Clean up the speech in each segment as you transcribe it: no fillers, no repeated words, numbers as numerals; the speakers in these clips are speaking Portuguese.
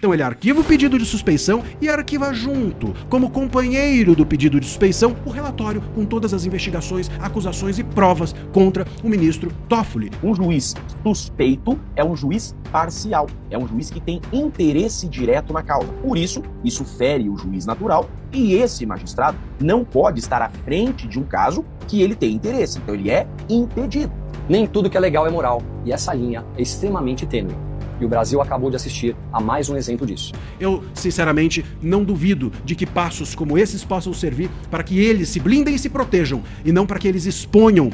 Então ele arquiva o pedido de suspeição e arquiva junto, como companheiro do pedido de suspeição, o relatório com todas as investigações, acusações e provas contra o ministro Toffoli. Um juiz suspeito é um juiz parcial, é um juiz que tem interesse direto na causa. Por isso fere o juiz natural e esse magistrado não pode estar à frente de um caso que ele tem interesse, então ele é impedido. Nem tudo que é legal é moral, e essa linha é extremamente tênue. E o Brasil acabou de assistir a mais um exemplo disso. Eu, sinceramente, não duvido de que passos como esses possam servir para que eles se blindem e se protejam, e não para que eles exponham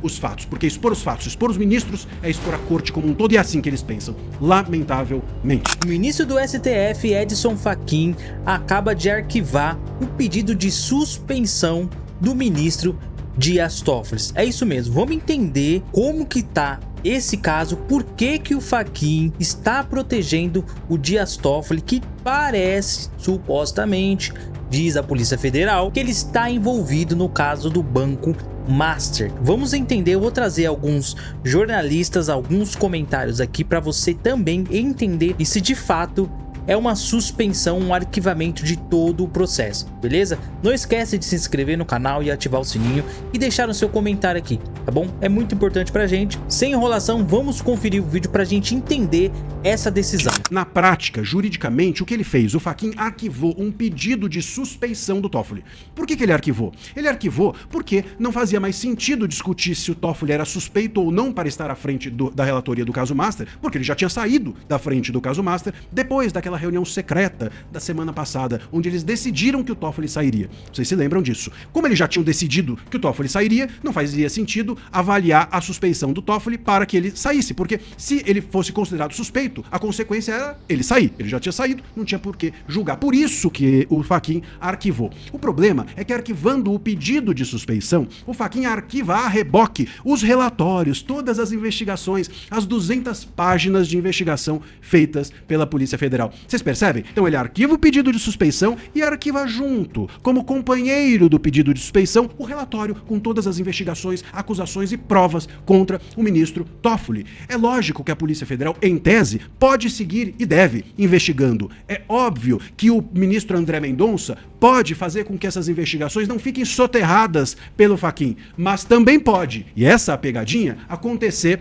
os fatos. Porque expor os fatos, expor os ministros, é expor a corte como um todo, e é assim que eles pensam. Lamentavelmente. O ministro do STF, Edson Fachin, acaba de arquivar o pedido de suspensão do ministro Dias Toffoli. É isso mesmo, vamos entender como que tá esse caso, por que o Fachin está protegendo o Dias Toffoli, que parece, supostamente, diz a Polícia Federal, que ele está envolvido no caso do Banco Master. Vamos entender, eu vou trazer alguns jornalistas, alguns comentários aqui para você também entender e se de fato é uma suspensão, um arquivamento de todo o processo, beleza? Não esquece de se inscrever no canal e ativar o sininho e deixar o seu comentário aqui, tá bom? É muito importante pra gente. Sem enrolação, vamos conferir o vídeo pra gente entender essa decisão. Na prática, juridicamente, o que ele fez? O Fachin arquivou um pedido de suspeição do Toffoli. Por que ele arquivou? Ele arquivou porque não fazia mais sentido discutir se o Toffoli era suspeito ou não para estar à frente da relatoria do caso Master, porque ele já tinha saído da frente do caso Master depois daquela reunião secreta da semana passada, onde eles decidiram que o Toffoli sairia. Vocês se lembram disso? Como eles já tinham decidido que o Toffoli sairia, não fazia sentido avaliar a suspeição do Toffoli para que ele saísse, porque se ele fosse considerado suspeito, a consequência era ele sair. Ele já tinha saído, não tinha por que julgar. Por isso que o Fachin arquivou. O problema é que, arquivando o pedido de suspeição, o Fachin arquiva a reboque os relatórios, todas as investigações, as 200 páginas de investigação feitas pela Polícia Federal. Vocês percebem? Então ele arquiva o pedido de suspeição e arquiva junto, como companheiro do pedido de suspeição, o relatório com todas as investigações, acusações e provas contra o ministro Toffoli. É lógico que a Polícia Federal, em tese, pode seguir e deve investigando. É óbvio que o ministro André Mendonça pode fazer com que essas investigações não fiquem soterradas pelo Fachin, mas também pode, e essa é a pegadinha, acontecer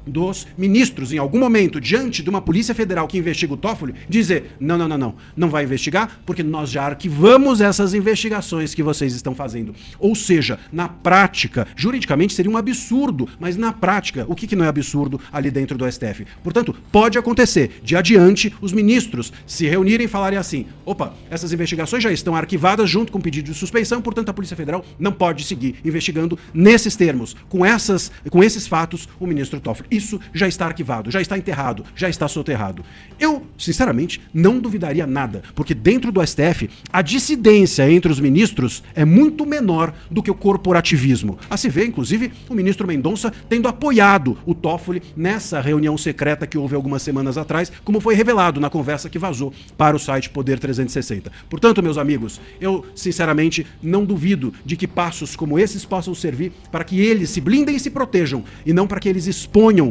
dos ministros, em algum momento, diante de uma Polícia Federal que investiga o Toffoli, dizer, não vai investigar, porque nós já arquivamos essas investigações que vocês estão fazendo. Ou seja, na prática, juridicamente seria um absurdo, mas na prática, o que não é absurdo ali dentro do STF? Portanto, pode acontecer, de adiante, os ministros se reunirem e falarem assim, opa, essas investigações já estão arquivadas junto com o pedido de suspeição, portanto a Polícia Federal não pode seguir investigando nesses termos, com esses fatos, o ministro Toffoli. Isso já está arquivado, já está enterrado, já está soterrado. Eu, sinceramente, não duvidaria nada, porque dentro do STF, a dissidência entre os ministros é muito menor do que o corporativismo. A se vê, inclusive, o ministro Mendonça tendo apoiado o Toffoli nessa reunião secreta que houve algumas semanas atrás, como foi revelado na conversa que vazou para o site Poder 360. Portanto, meus amigos, eu, sinceramente, não duvido de que passos como esses possam servir para que eles se blindem e se protejam, e não para que eles exponham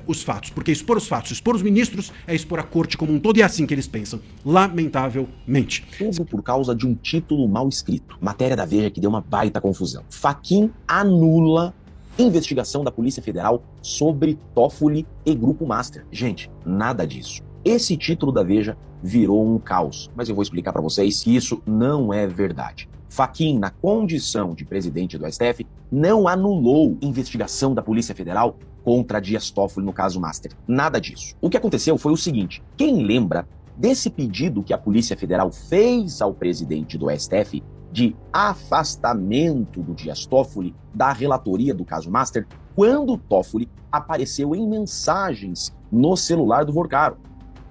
os fatos, porque expor os fatos, expor os ministros é expor a corte como um todo, e é assim que eles pensam, lamentavelmente. Tudo por causa de um título mal escrito. Matéria da Veja que deu uma baita confusão. Fachin anula investigação da Polícia Federal sobre Toffoli e Grupo Master. Gente, nada disso. Esse título da Veja virou um caos, mas eu vou explicar para vocês que isso não é verdade. Fachin, na condição de presidente do STF, não anulou investigação da Polícia Federal contra Dias Toffoli no caso Master. Nada disso. O que aconteceu foi o seguinte, quem lembra desse pedido que a Polícia Federal fez ao presidente do STF de afastamento do Dias Toffoli da relatoria do caso Master, quando o Toffoli apareceu em mensagens no celular do Vorcaro?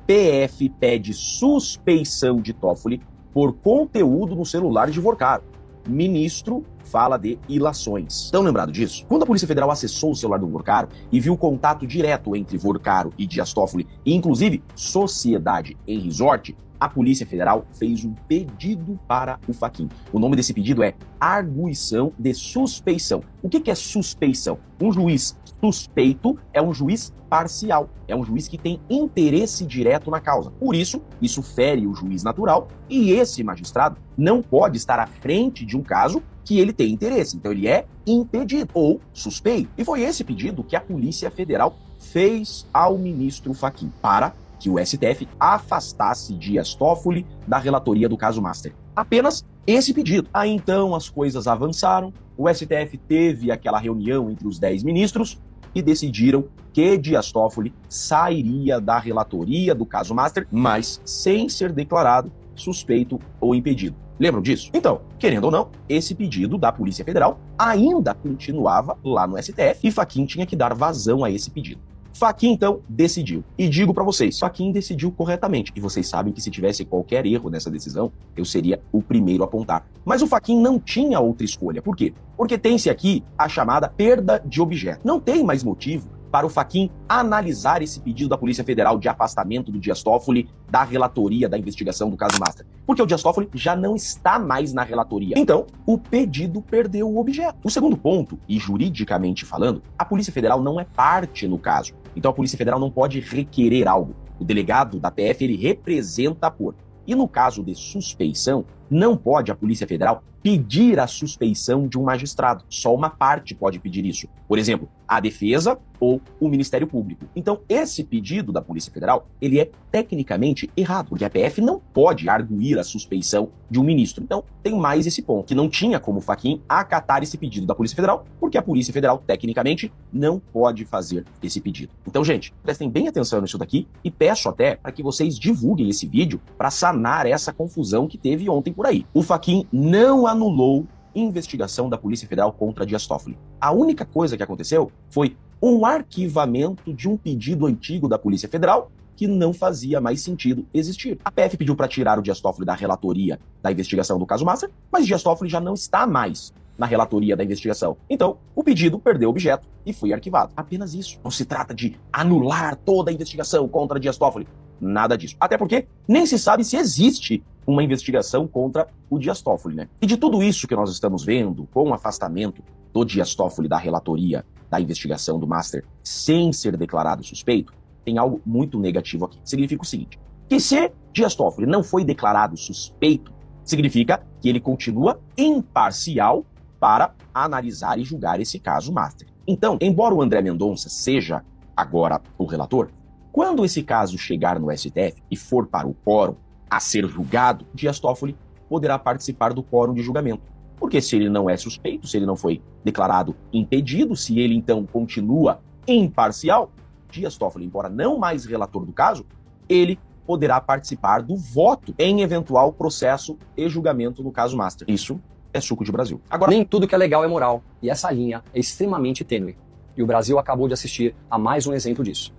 PF pede suspeição de Toffoli por conteúdo no celular de Vorcaro. Ministro fala de ilações. Estão lembrados disso? Quando a Polícia Federal acessou o celular do Vorcaro e viu o contato direto entre Vorcaro e Dias Toffoli, e inclusive sociedade em resort, a Polícia Federal fez um pedido para o Fachin. O nome desse pedido é arguição de suspeição. O que é suspeição? Um juiz suspeito é um juiz parcial, é um juiz que tem interesse direto na causa. Por isso, isso fere o juiz natural e esse magistrado não pode estar à frente de um caso que ele tem interesse. Então ele é impedido ou suspeito. E foi esse pedido que a Polícia Federal fez ao ministro Fachin para que o STF afastasse Dias Toffoli da relatoria do caso Master. Apenas esse pedido. Aí então as coisas avançaram, o STF teve aquela reunião entre os 10 ministros e decidiram que Dias Toffoli sairia da relatoria do caso Master, mas sem ser declarado suspeito ou impedido. Lembram disso? Então, querendo ou não, esse pedido da Polícia Federal ainda continuava lá no STF e Fachin tinha que dar vazão a esse pedido. Fachin, então, decidiu. E digo pra vocês, Fachin decidiu corretamente. E vocês sabem que se tivesse qualquer erro nessa decisão, eu seria o primeiro a apontar. Mas o Fachin não tinha outra escolha. Por quê? Porque tem-se aqui a chamada perda de objeto. Não tem mais motivo para o Fachin analisar esse pedido da Polícia Federal de afastamento do Dias Toffoli da relatoria da investigação do caso Master. Porque o Dias Toffoli já não está mais na relatoria. Então, o pedido perdeu o objeto. O segundo ponto, e juridicamente falando, a Polícia Federal não é parte no caso. Então a Polícia Federal não pode requerer algo. O delegado da PF, ele representa por. E no caso de suspeição, não pode a Polícia Federal pedir a suspeição de um magistrado. Só uma parte pode pedir isso. Por exemplo, a defesa ou o Ministério Público. Então, esse pedido da Polícia Federal, ele é tecnicamente errado, porque a PF não pode arguir a suspeição de um ministro. Então, tem mais esse ponto, que não tinha como o Fachin acatar esse pedido da Polícia Federal, porque a Polícia Federal, tecnicamente, não pode fazer esse pedido. Então, gente, prestem bem atenção nisso daqui e peço até para que vocês divulguem esse vídeo para sanar essa confusão que teve ontem por aí. O Fachin não anulou investigação da Polícia Federal contra Dias Toffoli. A única coisa que aconteceu foi um arquivamento de um pedido antigo da Polícia Federal que não fazia mais sentido existir. A PF pediu para tirar o Dias Toffoli da relatoria da investigação do caso Master, mas Dias Toffoli já não está mais na relatoria da investigação. Então, o pedido perdeu objeto e foi arquivado. Apenas isso. Não se trata de anular toda a investigação contra Dias Toffoli. Nada disso. Até porque nem se sabe se existe uma investigação contra o Dias Toffoli, né? E de tudo isso que nós estamos vendo, com o afastamento do Dias Toffoli da relatoria da investigação do Master sem ser declarado suspeito, tem algo muito negativo aqui. Significa o seguinte, que se Dias Toffoli não foi declarado suspeito, significa que ele continua imparcial para analisar e julgar esse caso Master. Então, embora o André Mendonça seja agora o relator, quando esse caso chegar no STF e for para o quórum a ser julgado, Dias Toffoli poderá participar do quórum de julgamento. Porque se ele não é suspeito, se ele não foi declarado impedido, se ele então continua imparcial, Dias Toffoli, embora não mais relator do caso, ele poderá participar do voto em eventual processo e julgamento no caso Master. Isso é suco de Brasil. Agora, nem tudo que é legal é moral, e essa linha é extremamente tênue. E o Brasil acabou de assistir a mais um exemplo disso.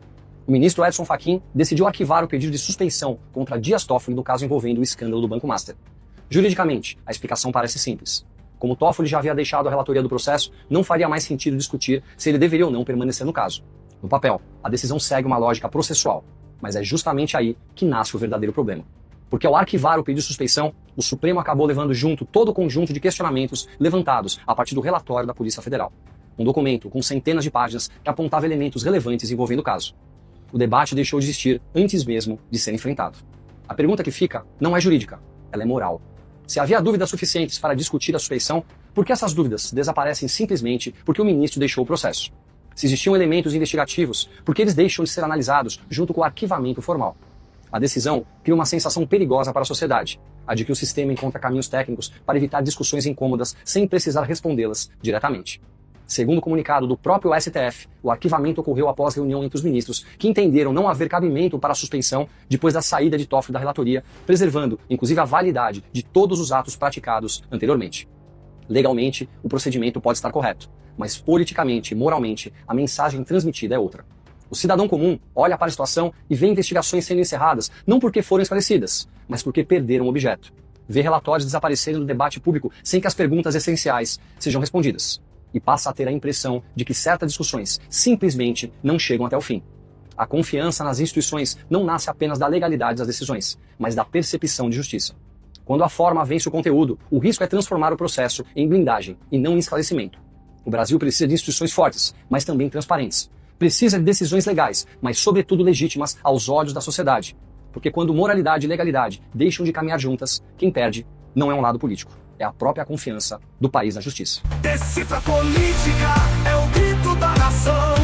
O ministro Edson Fachin decidiu arquivar o pedido de suspeição contra Dias Toffoli no caso envolvendo o escândalo do Banco Master. Juridicamente, a explicação parece simples. Como Toffoli já havia deixado a relatoria do processo, não faria mais sentido discutir se ele deveria ou não permanecer no caso. No papel, a decisão segue uma lógica processual, mas é justamente aí que nasce o verdadeiro problema. Porque ao arquivar o pedido de suspeição, o Supremo acabou levando junto todo o conjunto de questionamentos levantados a partir do relatório da Polícia Federal. Um documento com centenas de páginas que apontava elementos relevantes envolvendo o caso. O debate deixou de existir antes mesmo de ser enfrentado. A pergunta que fica não é jurídica, ela é moral. Se havia dúvidas suficientes para discutir a suspeição, por que essas dúvidas desaparecem simplesmente porque o ministro deixou o processo? Se existiam elementos investigativos, por que eles deixam de ser analisados junto com o arquivamento formal? A decisão cria uma sensação perigosa para a sociedade, a de que o sistema encontra caminhos técnicos para evitar discussões incômodas sem precisar respondê-las diretamente. Segundo o comunicado do próprio STF, o arquivamento ocorreu após reunião entre os ministros, que entenderam não haver cabimento para a suspeição depois da saída de Toffoli da relatoria, preservando, inclusive, a validade de todos os atos praticados anteriormente. Legalmente, o procedimento pode estar correto, mas politicamente e moralmente, a mensagem transmitida é outra. O cidadão comum olha para a situação e vê investigações sendo encerradas, não porque foram esclarecidas, mas porque perderam o objeto. Vê relatórios desaparecerem do debate público sem que as perguntas essenciais sejam respondidas. E passa a ter a impressão de que certas discussões simplesmente não chegam até o fim. A confiança nas instituições não nasce apenas da legalidade das decisões, mas da percepção de justiça. Quando a forma vence o conteúdo, o risco é transformar o processo em blindagem e não em esclarecimento. O Brasil precisa de instituições fortes, mas também transparentes. Precisa de decisões legais, mas sobretudo legítimas aos olhos da sociedade. Porque quando moralidade e legalidade deixam de caminhar juntas, quem perde não é um lado político, é a própria confiança do país na justiça. Decifra política, é o grito da nação.